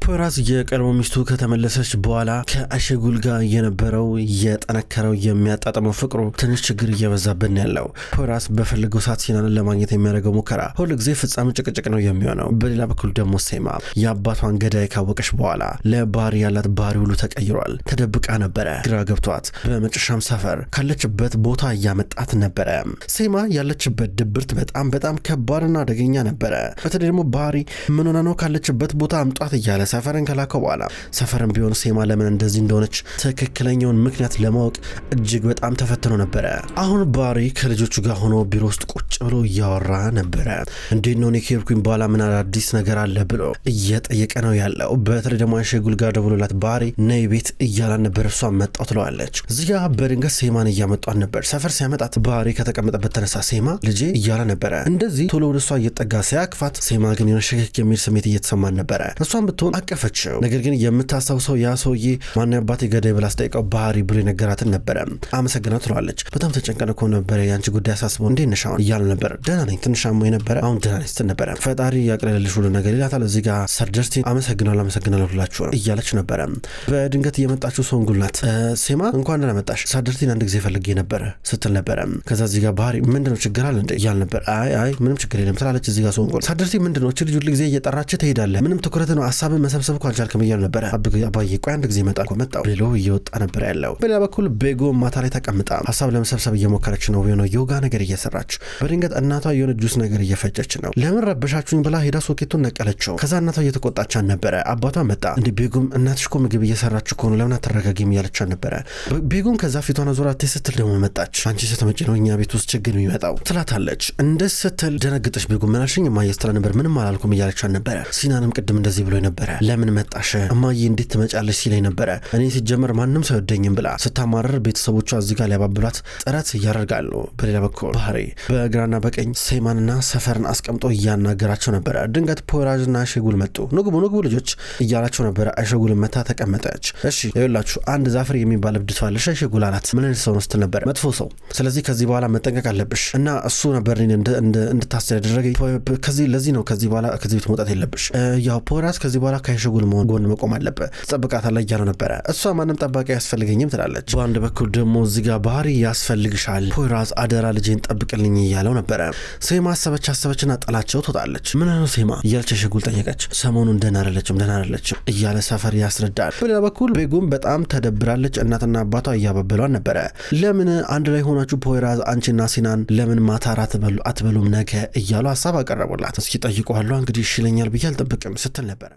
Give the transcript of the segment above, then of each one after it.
ፖራዝ የቀድሞ ሚስቱ ከተመለሰች በኋላ ከአሸጉል ጋር የነበረው የጠነከረው የሚያጣጥመው ፍቅሩ ትንሽ ችግር እየበዛብን ያለው። ፖራዝ በፈልገው ሰዓት ሲናንን ለማግኘት የሚያደርገው ሙከራ ሁሉ ጊዜ ፍጻሜው ጭቅጭቅ ነው የሚሆነው። በሌላ በኩል ደግሞ ሴማ የአባቷን ገዳይ ካወቀች በኋላ ለባህሪ ያላት ባህሪ ሁሉ ተቀይሯል። ተደብቃ ነበረ፣ ግራ ገብቷት በመጨረሻም ሰፈር ካለችበት ቦታ እያመጣት ነበረ። ሴማ ያለችበት ድብርት በጣም ከባድና አደገኛ ነበረ። በተለይ ደግሞ ባህሪ ምን ሆነ ነው ካለችበት ቦታ አምጧት እያለ ሰፈርን ከላከው በኋላ ሰፈርን ቢሆን ሴማ ለምን እንደዚህ እንደሆነች ትክክለኛውን ምክንያት ለማወቅ እጅግ በጣም ተፈትኖ ነበረ። አሁን ባሪ ከልጆቹ ጋር ሆኖ ቢሮ ውስጥ ቁጭ ብሎ እያወራ ነበረ። እንዴት ነው ኔኬርኩኝ በኋላ ምን አዲስ ነገር አለ ብሎ እየጠየቀ ነው ያለው። በተለይ ደግሞ አሸጉል ጋር ደውሎላት ባሪ ነይ ቤት እያላን ነበር። እሷ መጣው ትለዋለች። እዚያ በድንገት ሴማን እያመጧን ነበር። ሰፈር ሲያመጣት ባሪ ከተቀመጠበት ተነሳ። ሴማ ልጄ እያላ ነበረ። እንደዚህ ቶሎ ወደ እሷ እየጠጋ ሲያቅፋት ሴማ ግን የሆነ ሽክክ የሚል ስሜት እየተሰማን ነበረ። እሷን ብትሆን አቀፈችው። ነገር ግን የምታስታውሰው ያ ሰውዬ ማን አባቴ ገዳይ ብላ ስጠይቀው ባህሪ ብሎ የነገራትን ነበረ። አመሰግናለሁ ትለዋለች። በጣም ተጨንቀን እኮ ነበረ ያንቺ ጉዳይ አሳስበው እንዴት ነሽ አሁን እያለ ነበር። ደህና ነኝ ትንሽ አሞኝ ነበረ አሁን ደህና ነኝ ስትል ነበረ። ፈጣሪ ያቅለልሽ ሁሉ ነገር ይላታል። እዚህ ጋር ሰርጀስቲን አመሰግናለሁ ብላችሁ እያለች ነበረ። በድንገት እየመጣችው ሶንጉል ናት። ሴማ እንኳን ደህና መጣሽ ሰርጀስቲን አንድ ጊዜ ፈልጌ ነበረ ስትል ነበረ። ከዛ እዚህ ጋር ባህሪ ምንድነው ችግር አለ እንዴ እያለ ነበር። አይ ምንም ችግር የለም ትላለች። እዚህ ጋር ሶንጉል ሰርጀስቲን ምንድነው እቺ ልጅ ሁሉ ጊዜ እየጠራች ትሄዳለህ ምንም ትኩረት ነው ሀሳብን መሰብሰብ እኮ አልቻልክም እያለ ነበረ። አባዬ ቆይ አንድ ጊዜ መጣ እኮ መጣው ብሎ እየወጣ ነበር ያለው። በሌላ በኩል ቤጎ ማታ ላይ ተቀምጣ ሀሳብ ለመሰብሰብ እየሞከረች ነው። የሆነ ዮጋ ነገር እየሰራች በድንገት እናቷ የሆነ ጁስ ነገር እየፈጨች ነው። ለምን ረበሻችሁኝ ብላ ሄዳ ሶኬቱን ነቀለችው። ከዛ እናቷ እየተቆጣቻን ነበረ። አባቷ መጣ። እንዴ ቤጎም እናትሽ እኮ ምግብ እየሰራች እኮ ነው ለምን አትረጋጊም እያለቻን ነበረ። ቤጎም ከዛ ፊቷን አዞራ ስትል ደግሞ መጣች። አንቺ ስትመጪ ነው እኛ ቤት ውስጥ ችግር የሚመጣው ትላታለች። እንደዚህ ስትል ደነግጠች። ቤጎም ምን አልሽኝ እማዬ ስትላት ነበር። ምንም አላልኩም እያለቻን ነበረ። ሲናንም ቅድም እንደዚህ ብሎ ነበረ። ለምን መጣሽ እማዬ እንዴት ትመጫለሽ ሲለኝ ነበረ። እኔ ሲጀመር ማንም ሰው አይወደኝም ብላ ስታማረር ቤተሰቦቿ እዚህ ጋር ሊያባብሏት ጥረት ያደርጋሉ። በሌላ በኩል ባህሪ በግራና በቀኝ ሴማንና ሰፈርን አስቀምጦ እያናገራቸው ነበረ። ድንገት ፖራዝና አሸጉል መጡ። ንግቡ ልጆች እያላቸው ነበረ። አሸጉል መታ ተቀመጠች። እሺ ይኸውላችሁ አንድ ዛፍር የሚባል እብድ ሰው አለሽ አሸጉል አላት። ምን አይነት ሰው ነው ስትል ነበረ። መጥፎ ሰው፣ ስለዚህ ከዚህ በኋላ መጠንቀቅ አለብሽ እና እሱ ነበር እንድታስር ያደረገኝ። ለዚህ ነው ከዚህ በኋላ ከዚህ ቤት መውጣት የለብሽ። ያው ፖራዝ ከዚህ በኋላ ከአሸጉል ጎን መቆም አለበት ትጠብቃታለህ እያለው ነበረ። እሷ ማንም ጠባቂ አያስፈልገኝም ትላለች። በአንድ በኩል ደግሞ እዚህ ጋር ባህሪ ያስፈልግሻል ፖራዝ አደራ ልጄን ጠብቅልኝ እያለው ነበረ። ሴማ አሰበችና ጠላቸው ትወጣለች። ምን ነው ሴማ እያለች አሸጉል ጠየቀች። ሰሞኑን ደህና አይደለችም እያለ ሰፈር ያስረዳል። በሌላ በኩል ቤጉም በጣም ተደብራለች። እናትና አባቷ እያባበሏን ነበረ። ለምን አንድ ላይ ሆናችሁ ፖራዝ አንቺና ሲናን ለምን ማታ ራት አትበሉም ነገ እያሉ ሀሳብ አቀረቡላት። እስኪ ጠይቀዋለሁ እንግዲህ ይሽለኛል ብዬ አልጠብቅም ስትል ነበረ።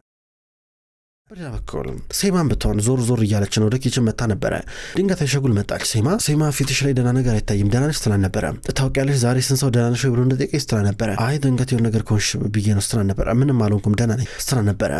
በሌላ በኩል ሴማን ብትሆን ዞር እያለች ነው። ወደ ኪችን መጣ ነበረ። ድንገት አሸጉል መጣች። ሴማ ፊትሽ ላይ ደህና ነገር አይታይም ደህና ነሽ ስትላ ነበረ። ታውቂያለሽ ዛሬ ስንት ሰው ደህና ነሽ ብሎ እንደጠየቀኝ ስትላ ነበረ። አይ ድንገት የሆነ ነገር ኮንሽ ብዬ ነው ስትላ ነበረ። ምንም አልሆንኩም ደህና ነኝ ስትላ ነበረ።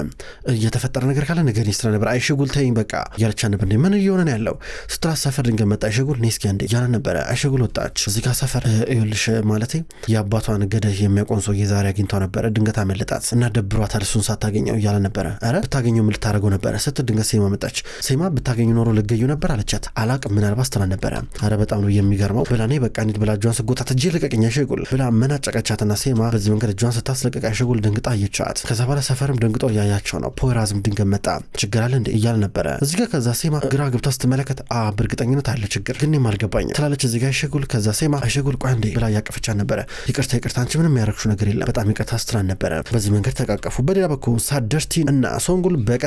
እየተፈጠረ ነገር ካለ ነገር ስትላ ነበረ። አሸጉል ተይኝ በቃ እያለች ነበር። ምን እየሆነ ነው ያለው ስትላ ሰፈር ድንገት መጣ። አሸጉል ነይ እስኪ አንዴ እያለ ነበረ። አሸጉል ወጣች። እዚህ ጋር ሰፈር ይኸውልሽ ማለቴ የአባቷን ገዳይ የሚያቆን ሰው ዛሬ አግኝቷ ነበረ። ድንገት አመለጣት እና ደብሯታል እሱን ሳታገኘው እያለ ነበረ። ኧረ ብታገኘው ልታረገው ነበረ ስትል ድንገት ሴማ መጣች። ሴማ ብታገኙ ኖሮ ልገዩ ነበር አለቻት። አላቅም ምናልባት ስትላ ነበረ። አረ በጣም ነው የሚገርመው ብላ እኔ በቃ እንሂድ ብላ እጇን ስጎታት እጄ ልቀቅኝ አሸጉል ብላ መናጨቀቻትና ሴማ በዚህ መንገድ እጇን ስታስለቀቅ አሸጉል ደንግጣ አየቻት። ከዛ በኋላ ሰፈርም ደንግጦ ያያቸው ነው። ፖራዝም ድንገት መጣ። ችግር አለ እንዴ እያለ ነበረ። እዚህ ጋር ከዛ ሴማ ግራ ገብታ ስትመለከት በእርግጠኝነት አለ ችግር ግን አልገባኝ ትላለች። እዚህ ጋር አሸጉል ከዛ ሴማ አሸጉል ቆይ እንዴ ብላ ያቀፈቻት ነበረ። ይቅርታ አንቺ ምንም ያረክሹ ነገር የለም በጣም ይቅርታ ስትላን ነበረ። በዚህ መንገድ ተቃቀፉ። በሌላ በኩል ሳደርቲን እና ሶንጉል በቀጥታ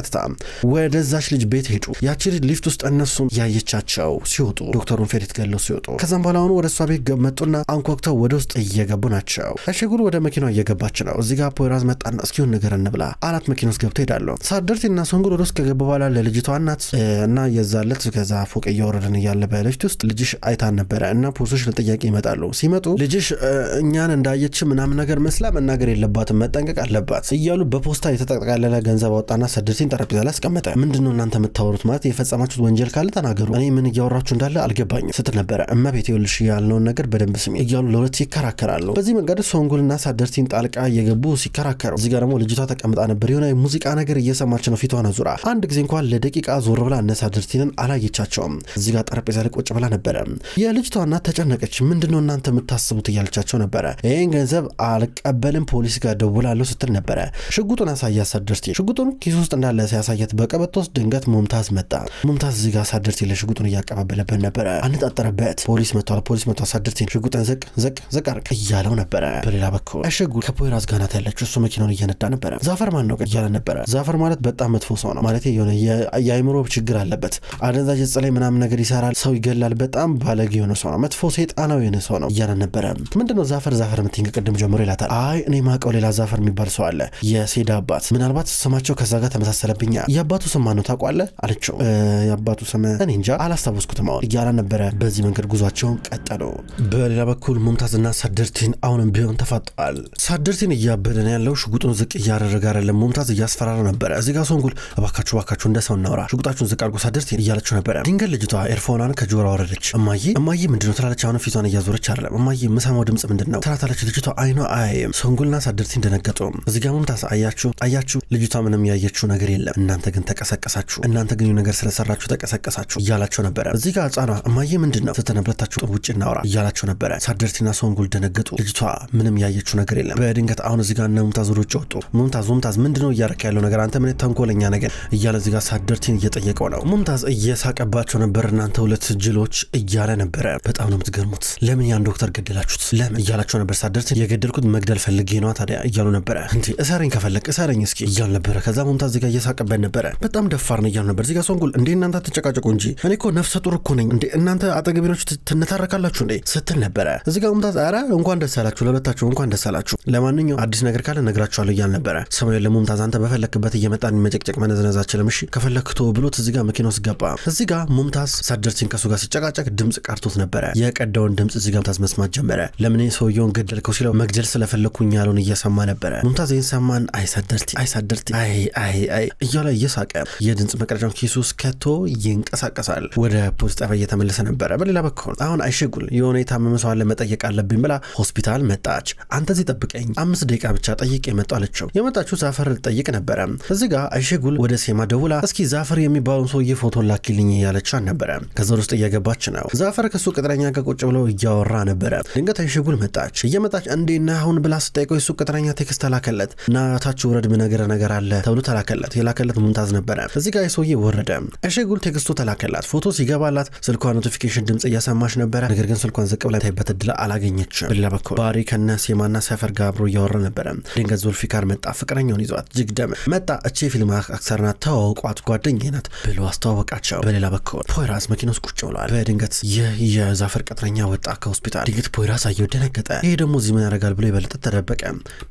ወደዛች ልጅ ቤት ሄዱ። ያቺ ልጅ ሊፍት ውስጥ እነሱን ያየቻቸው ሲወጡ ዶክተሩን ፌሪት ገለው ሲወጡ ከዛም በኋላ ወደ እሷ ቤት መጡና አንኳኩተው ወደ ውስጥ እየገቡ ናቸው። አሸጉል ወደ መኪናው እየገባች ነው። እዚህ ጋር ፖራዝ መጣና እስኪሆን ነገር እንብላ አላት። መኪና ውስጥ ገብተው ሄዳሉ። ሳደርቲና ሶንጉል ወደ ውስጥ ከገቡ በኋላ ለልጅቷ እናት እና የዛለት ከዛ ፎቅ እያወረድን እያለ በልጅት ውስጥ ልጅሽ አይታን ነበረ እና ፖሊሶች ለጥያቄ ይመጣሉ። ሲመጡ ልጅሽ እኛን እንዳየች ምናምን ነገር መስላ መናገር የለባትም መጠንቀቅ አለባት እያሉ በፖስታ የተጠቃለለ ገንዘብ አወጣና ሳደርቲን ጠረጴዛ ላይ አስቀመጠ። ምንድነው እናንተ የምታወሩት ማለት የፈጸማችሁት ወንጀል ካለ ተናገሩ እኔ ምን እያወራችሁ እንዳለ አልገባኝም ስትል ነበረ። እመቤቴ ይኸውልሽ ያልነውን ነገር በደንብ ስሚ እያሉ ለሁለት ይከራከራሉ። በዚህ መንገድ ሶንጉልና ሳደርቲን ጣልቃ እየገቡ ሲከራከሩ እዚህ ጋር ደግሞ ልጅቷ ተቀምጣ ነበር። የሆነ ሙዚቃ ነገር እየሰማች ነው። ፊቷን አዙራ አንድ ጊዜ እንኳን ለደቂቃ ዞር ብላ እነ ሳደርቲንን አላየቻቸውም። እዚህ ጋር ጠረጴዛ ላይ ቁጭ ብላ ነበረ። የልጅቷ እናት ተጨነቀች። ምንድነው እናንተ የምታስቡት እያለቻቸው ነበረ። ይሄን ገንዘብ አልቀበልም ፖሊስ ጋር ደውላለሁ ስትል ነበረ። ሽጉጡን አሳያ ሳደርቲን። ሽጉጡን ኪሱ ውስጥ እንዳለ እንዳለ ሲያሳየት በቀበቶ ውስጥ ድንገት ሙምታዝ መጣ። ሙምታዝ እዚህ ጋር ሳደርቲን ለሽጉጡን እያቀባበለበት ነበረ። አነጣጠረበት። ፖሊስ መጥቷል ሳደርቲን ሽጉጥን ዝቅ አርቅ እያለው ነበረ። በሌላ በኩል አሸጉል ከፖይራዝ ጋር ናት ያለችው። እሱ መኪናውን እየነዳ ነበረ። ዛፈር ማን ነው እያለ ነበረ። ዛፈር ማለት በጣም መጥፎ ሰው ነው ማለት የሆነ የአይምሮ ችግር አለበት። አደንዛዥ እጽ ላይ ምናምን ነገር ይሰራል፣ ሰው ይገላል። በጣም ባለጌ የሆነ ሰው ነው፣ መጥፎ ሰይጣናዊ የሆነ ሰው ነው እያለ ነበረ። ምንድነው ዛፈር የምትይኝ ቅድም ጀምሮ ይላታል። አይ እኔ ማውቀው ሌላ ዛፈር የሚባል ሰው አለ፣ የሴዳ አባት። ምናልባት ስማቸው ከዛ ጋር ተመሳሰለብኛ። የአባቱ ስም ማን ነው ታውቋለህ አለችው። የአባቱ ስም እኔ እንጃ አላስታወስኩትም እያለ ነበረ። በዚህ መንገድ ጉዟቸውን ቀጠሉ። በሌላ በኩል ሙምታዝና ሳደርቲን አሁንም ቢሆን ተፋጠዋል። ሳደርቲን እያበደ ነው ያለው። ሽጉጡን ዝቅ እያደረገ አይደለም። ሙምታዝ እያስፈራራ ነበረ። እዚህ ጋር ሶንጉል እባካችሁ እንደ ሰው እናውራ፣ ሽጉጣችሁን ዝቅ አድርጎ ሳደርቲን እያለችው ነበረ። ድንገት ልጅቷ ኤርፎናን ከጆሮ አወረደች። እማዬ ምንድነው ትላለች። አሁን ፊቷን እያዞረች አይደለም። እማዬ የምሰማው ድምጽ ምንድነው ትላታለች። ልጅቷ አይኗ አያይም። ሶንጉልና ሳደርቲን ደነገጡ። እዚህ ጋር ሙምታዝ አያችሁ ልጅቷ ምንም ያየችው ነገር የለም፣ እናንተ ግን ተቀሰቀሳችሁ፣ እናንተ ግን ነገር ስለሰራችሁ ተቀሰቀሳችሁ እያላቸው ነበረ። እዚህ ጋር ህጻኗ እማዬ ምንድነው ስትነብለታችሁ ውጭ እናውራ እያላቸው ነበረ። ሳደርቲና ሶንጉል ደነገጡ። ልጅቷ ምንም ያየችው ነገር የለም። በድንገት አሁን እዚህ ጋር እነ ሙምታዝ ወደ ወጡ። ሙምታዝ ምንድነው እያረካ ያለው ነገር አንተ ምን ተንኮለኛ ነገር እያለ እዚህ ጋር ሳደርቲን እየጠየቀው ነው። ሙምታዝ እየሳቀባቸው ነበር። እናንተ ሁለት ጅሎች እያለ ነበረ። በጣም ነው የምትገርሙት፣ ለምን ያን ዶክተር ገደላችሁት ለምን እያላቸው ነበር። ሳደርቲን የገደልኩት መግደል ፈልጌ ነው ታዲያ እያሉ ነበረ። እንዴ እሰረኝ ከፈለክ እሰረኝ እስኪ እያሉ ነበረ። ከዛ ሙምታዝ እዚህ ጋር እየሳቀበት ነበረ። በጣም ደፋር ነው እያሉ ነበር። እዚህ ጋር ሶንጉል እንዴ እናንተ ተጨቃጨቁ እንጂ እኔ እኮ ነፍሰ ጡር እኮ ነኝ እንዴ እናንተ አጠገቤኖች ትነታረካላችሁ እንዴ ስትል ነበረ። እዚህ ጋር ሙምታዝ ኧረ እንኳን ደስ አላችሁ ለሁለታችሁ እንኳን ደስ አላችሁ፣ ለማንኛውም አዲስ ነገር ካለ ነግራችኋለሁ እያለ ነበረ። ሰማዩ ለሙምታዝ አንተ በፈለክበት እየመጣን መጨቅጨቅ መነዘነዛችለም እሺ ከፈለክቶ ብሎት እዚህ ጋር መኪና ውስጥ ገባ። እዚህ ጋር ሙምታዝ ሳደርቲን ከሱ ጋር ሲጨቃጨቅ ድምጽ ቀርቶት ነበረ። የቀዳውን ድምጽ እዚህ ጋር ሙምታዝ መስማት ጀመረ። ለምን ሰውየውን ገደልከው ሲለው መግደል ስለፈለኩኝ ያለውን እየሰማ ነበረ። ሙምታዝ ይህን ሰማን። አይ ሳደርቲ እያለ እየሳቀ የድምጽ መቅረጫውን ኪሱ ውስጥ ከቶ ይንቀሳቀሳል። ወደ ፖሊስ ጣቢያ እየተመለሰ ነበረ። በሌላ በኩል አሁን አይሸጉል የሆነ የታመመ ሰው አለ መጠየቅ አለብኝ ብላ ሆስፒታል መጣች። አንተ እዚህ ጠብቀኝ 5 ደቂቃ ብቻ ጠይቄ መጣሁ አለችው። የመጣችው ዛፈር ልጠይቅ ነበረ። እዚህ ጋር አይሸጉል ወደ ሴማ ደውላ እስኪ ዛፈር የሚባለውን ሰውዬ ፎቶ ላኪልኝ እያለቻት ነበረ። ከዛ ውስጥ እየገባች ነው። ዛፈር ከሱ ቅጥረኛ ጋር ቁጭ ብለው እያወራ ነበረ። ድንገት አይሸጉል መጣች። እየመጣች እንዴና አሁን ብላ ስጠይቀው የሱ ቅጥረኛ ቴክስት ተላከለት እና ታች ወረድ ነገር አለ ተብሎ ተላከለት። የላከለት ሙምታዝ ነበረ። እዚህ ጋር የሰውዬ ወረደ። አይሸጉል ቴክስቱ ተላከላት። ፎቶ ሲገባላት ስልኳ ኖቲፊኬሽን ድምጽ እያሰማች ነበረ። ነገር ግን ስልኳን ዝቅ ብላ ታይበት እድል አላገኘችም። በሌላ በኩል ባሪ ከነ ሴማና ሰፈር ጋር አብሮ እያወራ ነበረ። ድንገት ዙልፊካር መጣ። ፍቅረኛውን ይዟት ጅግደም መጣ። እቺ ፊልም አክተር ናት ተዋውቋት ጓደኛዬ ናት ብሎ አስተዋወቃቸው። በሌላ በኩል ፖይራዝ መኪና ውስጥ ቁጭ ብሏል። በድንገት የዛፈር ቅጥረኛ ወጣ ከሆስፒታል። ድንገት ፖይራዝ አየው ደነገጠ። ይሄ ደግሞ እዚህ ምን ያደርጋል ብሎ ይበልጥ ተደበቀ።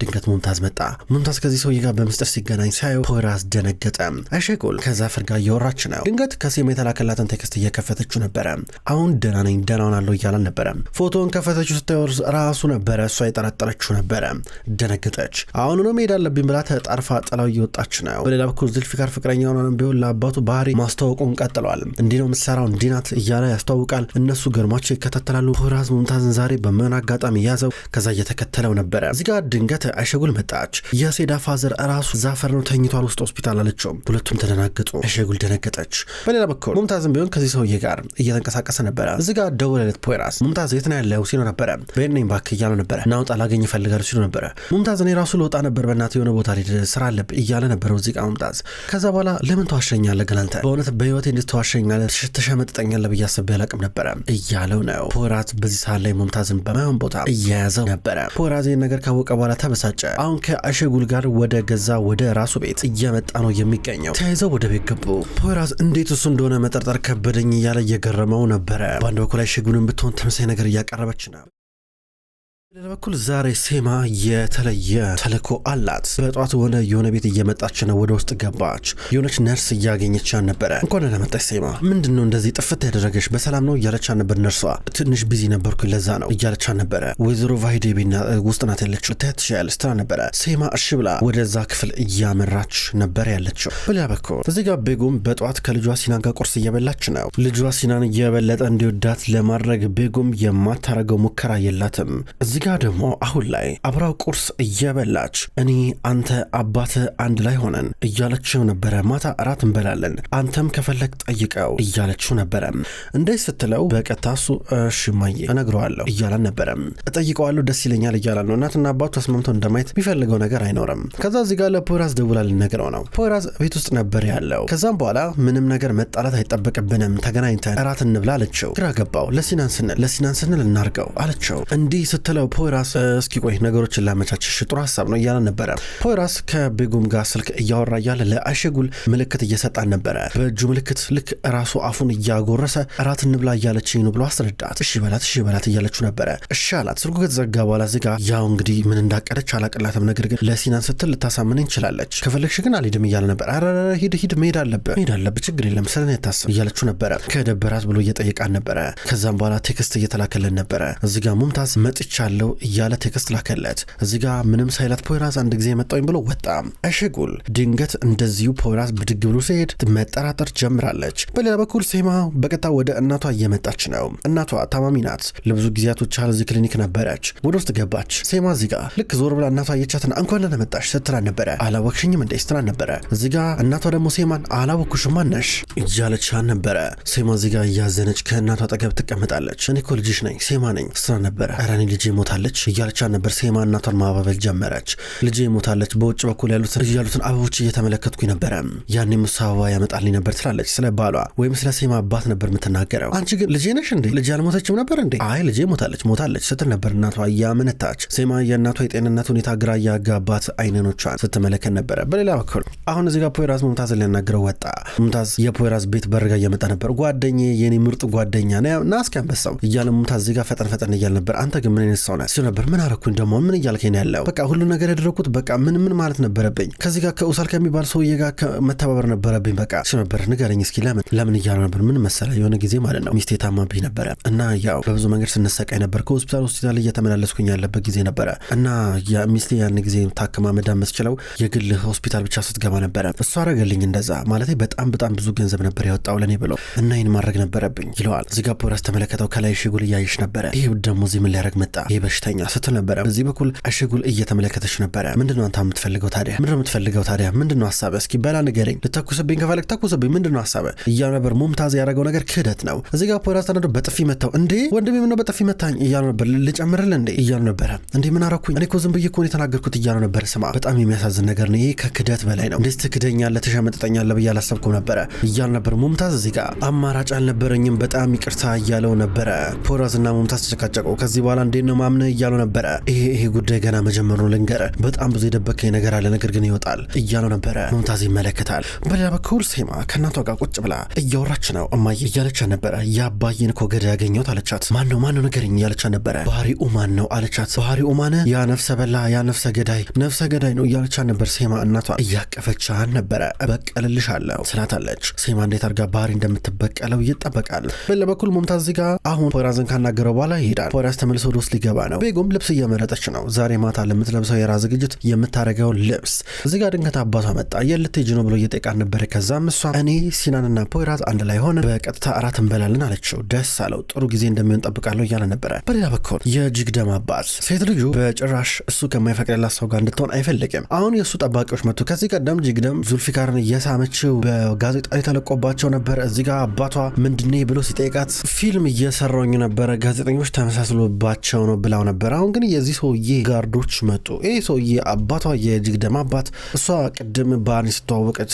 ድንገት ሙምታዝ መጣ። ሙምታዝ ከዚህ ሰውዬ ጋር በምስጢር ሲገናኝ ሳየው ፖይራዝ ደነገጠ። አይሸጉል ከዛፈር ጋር እያወራች ነው። ድንገት ከሴማ የተላከላትን ቴክስት እየከፈተችው ነበረ። አሁን ደህና ነኝ ደህና ሆናለሁ እያለን ነበረ። ፎቶን ከፈተችው ስታወር ራሱ ነበረ። እሷ የጠረጠረችው ነበረ። ደነገጠች። አሁን ነው መሄድ አለብኝ ብላ ተጣርፋ ጥላው እየወጣች ነው። በሌላ በኩል ዙልፊካር ፍቅረኛው ነው ቢሆን ለአባቱ ባህሪ ማስተዋወቁን ቀጥሏል። እንዲህ ነው የምትሰራው እንዲህ ናት እያለ ያስተዋውቃል። እነሱ ገርማቸው ይከታተላሉ። ፖይራዝ ሙምታዝን ዛሬ በምን አጋጣሚ ያዘው። ከዛ እየተከተለው ነበረ። እዚህ ጋር ድንገት አይሸጉል መጣች። የሴዳ ፋዘር ራሱ ዛፈር ነው ተኝቷል ውስጥ ሆስፒታል አለችው። ሁለቱም ተደናገጡ። አይሸጉል ደነገጠች። በሌላ በኩል ሙምታዝም ቢሆን ከዚህ ሰውዬ ጋር እየተንቀሳቀሰ ነበረ። እዚህ ጋር ደወለለት ፖይራዝ። ሙምታዝ የት ነው ያለው ሲለው ነበረ። በእኔ ባክ እያለ ነበረ። ናውጣ ላገኝ ይፈልጋል ሲሉ ነበረ። ሙምታዝ እኔ ራሱ ልወጣ ነበር በእናት የሆነ ቦታ ላይ ስራ አለብ እያለ ነበረ እዚህ ጋር ሙምታዝ። ከዛ በኋላ ለምን ተዋሸኛለህ ግን አንተ በእውነት በህይወቴ እንዴት ተዋሸኛለህ ተሸመጥጠኛለህ ብዬ አስቤ አላቅም ነበረ እያለው ነው። ፖይራዝ በዚህ ሰዓት ላይ ሙምታዝን በማይሆን ቦታ እየያዘው ነበረ። ፖይራዝ ይህን ነገር ካወቀ በኋላ ተበሳጨ። አሁን ከአሸጉል ጋር ወደ ራሱ ቤት እየመጣ ነው የሚገኘው። ተያይዘው ወደ ቤት ገቡ። ፖይራዝ እንዴት እሱ እንደሆነ መጠርጠር ከበደኝ እያለ እየገረመው ነበረ። በአንድ በኩል አይሸጉልን ብትሆን ተመሳሳይ ነገር እያቀረበች ነው። በሌላ በኩል ዛሬ ሴማ የተለየ ተልእኮ አላት። በጠዋት ወደ የሆነ ቤት እየመጣች ነው። ወደ ውስጥ ገባች። የሆነች ነርስ እያገኘች ነበረ። እንኳን ለመጣች ሴማ ምንድነው እንደዚህ ጥፍት ያደረገች በሰላም ነው እያለች ነበር። ነርሷ ትንሽ ቢዚ ነበርኩ ለዛ ነው እያለች ነበረ። ወይዘሮ ቫይዴ ቤና ውስጥ ናት ያለችው ታያትሻል ስትራ ነበረ። ሴማ እሺ ብላ ወደዛ ክፍል እያመራች ነበር ያለችው። በሌላ በኩል እዚህ ጋር ቤጎም በጠዋት ከልጇ ሲናን ጋር ቁርስ እየበላች ነው። ልጇ ሲናን እየበለጠ እንዲወዳት ለማድረግ ቤጎም የማታረገው ሙከራ የላትም። እዚህ ጋር ደግሞ አሁን ላይ አብራው ቁርስ እየበላች እኔ አንተ አባት አንድ ላይ ሆነን እያለችው ነበረ። ማታ እራት እንበላለን አንተም ከፈለግ ጠይቀው እያለችው ነበረ። እንደዚህ ስትለው በቀጥታ እሱ እሺ እማዬ እነግረዋለሁ እያላን ነበረ። እጠይቀዋለሁ ደስ ይለኛል እያላን ነው። እናትና አባቱ ተስማምተው እንደማየት የሚፈልገው ነገር አይኖርም። ከዛ እዚህ ጋር ለፖይራዝ ደውላ ልነግረው ነው። ፖይራዝ ቤት ውስጥ ነበር ያለው። ከዛም በኋላ ምንም ነገር መጣላት አይጠበቅብንም ተገናኝተን እራት እንብላ አለችው። ግራ ገባው። ለሲናን ስንል እናርገው አለችው። እንዲህ ስትለው ፖይራዝ እስኪ ቆይ ነገሮችን ላመቻችሽ ጥሩ ሀሳብ ነው እያላን ነበረ። ፖይራዝ ከቤጉም ጋር ስልክ እያወራ እያለ ለአሸጉል ምልክት እየሰጣን ነበረ። በእጁ ምልክት ልክ ራሱ አፉን እያጎረሰ እራት እንብላ እያለችኝ ነው ብሎ አስረዳት። እሺ በላት እያለችው ነበረ። እሺ አላት። ስልኩ ከተዘጋ በኋላ እዚህ ጋር ያው እንግዲህ ምን እንዳቀደች አላቅላትም። ነገር ግን ለሲናን ስትል ልታሳምን እንችላለች። ከፈለግሽ ግን አልሄድም እያለ ነበር። አረ ሂድ መሄድ አለብህ ችግር የለም ስለኔ ታስብ እያለችው ነበረ። ከደበራት ብሎ እየጠየቃን ነበረ። ከዛም በኋላ ቴክስት እየተላከለን ነበረ። እዚህ ጋር ሙምታዝ መጥቻለሁ እያለ ቴክስት ላከለት። እዚህ ጋር ምንም ሳይላት ፖይራዝ አንድ ጊዜ መጣኝ ብሎ ወጣ። አሸጉል ድንገት እንደዚሁ ፖይራዝ ብድግ ብሎ ሲሄድ መጠራጠር ጀምራለች። በሌላ በኩል ሴማ በቀጥታ ወደ እናቷ እየመጣች ነው። እናቷ ታማሚ ናት። ለብዙ ጊዜያቶች እዚህ ክሊኒክ ነበረች። ወደ ውስጥ ገባች። ሴማ እዚህ ጋር ልክ ዞር ብላ እናቷ እየቻትና እንኳን ደህና መጣሽ ስትላን ነበረ። አላወቅሽኝም እንዴ ስትላን ነበረ። እዚህ ጋር እናቷ ደግሞ ሴማን አላወቅኩሽም ማነሽ እያለቻን ነበረ። ሴማ እዚህ ጋር እያዘነች ከእናቷ አጠገብ ትቀመጣለች። እኔ እኮ ልጅሽ ነኝ ሴማ ነኝ ስትላን ነበረ። ኧረ እኔ ልጄ ሞታለች እያለቻን ነበር። ሴማ እናቷን ማባበል ጀመረች። ልጄ ሞታለች በውጭ በኩል ያሉትን አበቦች እየተመለከትኩኝ ነበረ። ያኔም እሷ አበባ ያመጣልኝ ነበር ትላለች። ስለ ባሏ ወይም ስለ ሴማ አባት ነበር የምትናገረው። አንቺ ግን ልጄ ነሽ እንዴ ልጄ አልሞተችም ነበር እንዴ? አይ ልጄ ሞታለች ስትል ነበር እናቷ እያመነታች። ሴማ የእናቷ የጤንነት ሁኔታ ግራ ያጋባት አይኖቿን ስትመለከት ነበረ። በሌላ በኩል አሁን እዚህ ጋር ፖይራዝ ሙምታዝን ሊያናግረው ወጣ። ሙምታዝ የፖይራዝ ቤት በርጋ እየመጣ ነበር። ጓደኛዬ የኔ ምርጥ ጓደኛ ና እስኪ አንበሳው እያለ ሙምታዝ እዚህ ጋር ፈጠን እያለ ነበር። አንተ ግን ምን አይነት ሰው ነህ ሲል ነበር። ምን አረኩኝ ደግሞ ምን እያልከኝ ነው ያለው? በቃ ሁሉ ነገር ያደረኩት በቃ ምን ማለት ነበረብኝ? ከዚህ ጋር ከኡሳል ከሚባል ሰውዬ ጋር መተባበር ነበረብኝ በቃ ሲል ነበር። ንገረኝ እስኪ ለምን እያለ ነበር። ምን መሰለህ የሆነ ጊዜ ማለት ነው ሚስቴ ታማብኝ ነበረ እና ያው በብዙ መንገድ ስንሰቃይ ነበር። ከሆስፒታል እየተመላለስኩኝ ያለበት ጊዜ ነበረ እና ሚስቴ ያን ጊዜ ታክማ መዳን የምትችለው የግል ሆስፒታል ብቻ ስትገባ ነበረ። እሱ አረገልኝ እንደዛ ማለት በጣም ብዙ ገንዘብ ነበር ያወጣው ለኔ ብሎ እና ይህን ማድረግ ነበረብኝ ይለዋል። እዚህ ጋር ፖይራዝ ተመለከተው። ከላይ አሸጉል እያየሽ ነበረ። ይህ ደግሞ እዚህ ምን ሊያደርግ መጣ ይህ በሽተኛ ስትል ነበረ። በዚህ በኩል አሸጉል እየተመለከተች ነበረ። ምንድነው አንተ የምትፈልገው ታዲያ ምንድነው ሀሳብህ? እስኪ በላ ንገረኝ። ልተኩስብኝ ከፈለግ ተኩስብኝ ምንድነው ሀሳብህ እያሉ ነበር። ሙምታዝ ያደረገው ነገር ክህደት ነው። እዚህ ጋር ፖይራዝ ተነዶ በጥፊ መታው። እንዴ ወንድሜ ምነው በጥፊ መታኝ እያሉ ነበር። ልጨምርልህ እንዴ እያሉ ነበረ። እንዴ ምን አረኩኝ እኔ እኮ ዝም ብዬ እኮ ነው የተናገርኩት እያሉ ነበር። ስማ በጣም የሚያሳዝን ነገር ነው ይሄ ከክህደት በላይ ነው። እንዴት ትክደኛለህ ተሸመጥጠኛለህ ብዬ አላሰብኩም ነበረ እያሉ ነበር። ሙምታዝ እዚህ ጋር አማራጭ አልነበረኝም በጣም ይቅርታ እያለው ነበረ። ፖይራዝና ሙምታዝ ተጨቃጨቁ። ከዚህ በኋላ እንዴት ነው ማምነህ እያሉ ነበረ። ይሄ ጉዳይ ገና መጀመሩ ነው ልንገርህ፣ በጣም ብዙ የደበከኝ ነገር አለ ነገር ግን ይወጣል እያለው ነበረ። ሙምታዝ ይመለከታል። በሌላ በኩል ሴማ ከእናቷ ጋር ቁጭ ብላ እያወራች ነው። እማዬ እያለቻ ነበረ። የአባዬን እኮ ገዳይ ያገኘሁት አለቻት። ማነው ንገረኝ እያለቻ ነበረ። ባህሪ ኡማን ነው አለቻት። ባህሪ ኡማን ያ ነፍሰ በላ ያ ነፍሰ ገዳይ ነው እያለቻ ነበር። ሴማ እናቷ እያቀፈቻን ነበረ። እበቀልልሻለሁ ስላታለች። ሴማ እንዴት አድርጋ ባህሪ እንደምትበቀለው ይጠበቃል። በሌላ በኩል ሙምታዝ እዚህ ጋር አሁን ፖይራዝን ካናገረው በኋላ ይሄዳል። ፖይራዝ ተመልሶ ወደ ውስጥ ሊገባ ነው። ቤጉም ልብስ እየመረጠች ነው። ዛሬ ማታ ለምትለብሰው የራት ዝግጅት የምታደርገው ልብስ። እዚህ ጋር ድንገት አባቷ መጣ። የልትሄጂ ነው ብሎ እየጠየቃት ነበረ። ከዛም እሷ እኔ ሲናንና ፖይራዝ አንድ ላይ ሆነ በቀጥታ እራት እንበላለን አለችው። ደስ አለው። ጥሩ ጊዜ እንደሚሆን ጠብቃለሁ እያለ ነበረ። በሌላ በኩል የጅግደም አባት ሴት ልጁ በጭራሽ እሱ ከማይፈቅድላት ሰው ጋር እንድትሆን አይፈልግም። አሁን የእሱ ጠባቂዎች መጡ። ከዚህ ቀደም ጅግደም ዙልፊካርን እየሳመችው በጋዜጣ የተለቆባቸው ነበር። እዚህ ጋር አባቷ ምንድኔ ብሎ ሲጠይቃት ፊልም እየሰራኝ ነበረ ጋዜጠኞች ተመሳስሎባቸው ነው ብላው ነበር። አሁን ግን የዚህ ሰውዬ ጋርዶች መጡ። ይህ ሰውዬ አባቷ የጅግደም አባት እሷ ቅድም ባኒ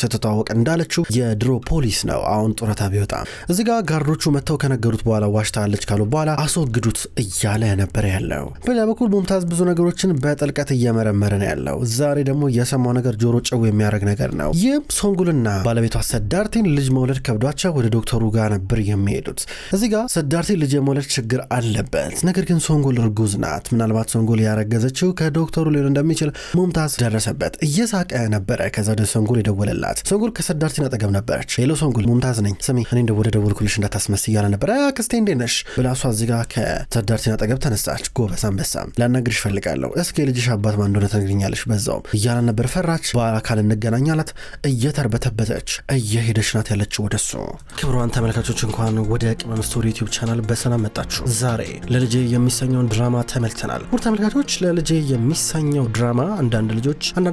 ስትተዋወቅ እንዳለችው የድሮ ፖሊስ ነው። አሁን ጡረታ ቢወጣም እዚህ ጋር ጋርዶቹ መጥተው ከነገሩት በኋላ ዋሽታለች ካሉ በኋላ አስወግዱት እያለ ነበር ያለው። በሌላ በኩል ሙምታዝ ብዙ ነገሮችን በጥልቀት እየመረመረ ነው ያለው። ዛሬ ደግሞ የሰማው ነገር ጆሮ ጭው የሚያደርግ ነገር ነው። ይህም ሶንጉልና ባለቤቷ ሰዳርቲን ልጅ መውለድ ከብዷቸው ወደ ዶክተሩ ጋር ነበር የሚሄዱት። እዚህ ጋር ሰዳርቲ ልጅ የመውለድ ችግር አለበት። ነገር ግን ሶንጉል እርጉዝ ናት። ምናልባት ሶንጉል ያረገዘችው ከዶክተሩ ሊሆን እንደሚችል ሙምታዝ ደረሰበት። እየሳቀ ነበረ። ከዛ ወደ ሶንጉል የደወለላት። ሶንጉል ከሰዳርቲን አጠገብ ነበረች። ሄሎ ሶንጉል ሙምታዝ ነኝ ስሚ እኔ ወደ ደወልኩልሽ እንዳታስመስይ እያለ ነበረ። ክስቴ እንዴት ነሽ ብላ እሷ እዚህ ጋር ከሰዳርቲን አጠገብ ተነሳች። ጎበዝ አንበሳ ላናግርሽ ፈልጋለሁ እስኪ ልጅሽ አባት ማን እንደሆነ ትነግሪኛለሽ በዛውም እያለ ነበር። ፈራች። በአካል እንገናኛላት እየተርበተበተች እየሄደች ናት ያለችው ወደሱ። ክብሯን ተመልካቾች እንኳን ወደ ቅመም ስቶሪ ዩቲዩብ ቻናል በሰላም መጣችሁ። ዛሬ ለልጄ የሚሰኘውን ድራማ ድራማ ተመልክተናል። ውድ ተመልካቾች ለልጄ የሚሰኘው ድራማ አንዳንድ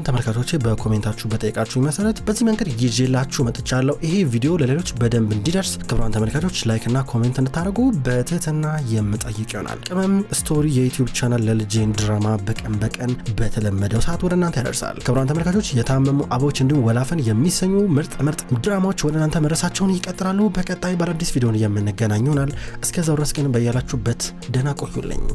ተመልካቾች በኮሜንታችሁ በጠየቃችሁኝ መሰረት በዚህ መንገድ ይዤላችሁ መጥቻለሁ። ይሄ ቪዲዮ ለሌሎች በደንብ እንዲደርስ ክቡራን ተመልካቾች ላይክ እና ኮሜንት እንድታደርጉ በትህትና የምጠይቅ ይሆናል። ቅመም ስቶሪ የዩቲዩብ ቻናል ለልጄን ድራማ በቀን በተለመደው ሰዓት ወደ እናንተ ያደርሳል። ክቡራን ተመልካቾች የታመሙ አበቦች እንዲሁም ወላፈን የሚሰኙ ምርጥ ድራማዎች ወደ እናንተ መድረሳቸውን ይቀጥላሉ። በቀጣይ በአዲስ ቪዲዮን የምንገናኝ ይሆናል። እስከዛው ድረስ ግን በያላችሁበት ደህና ቆዩልኝ።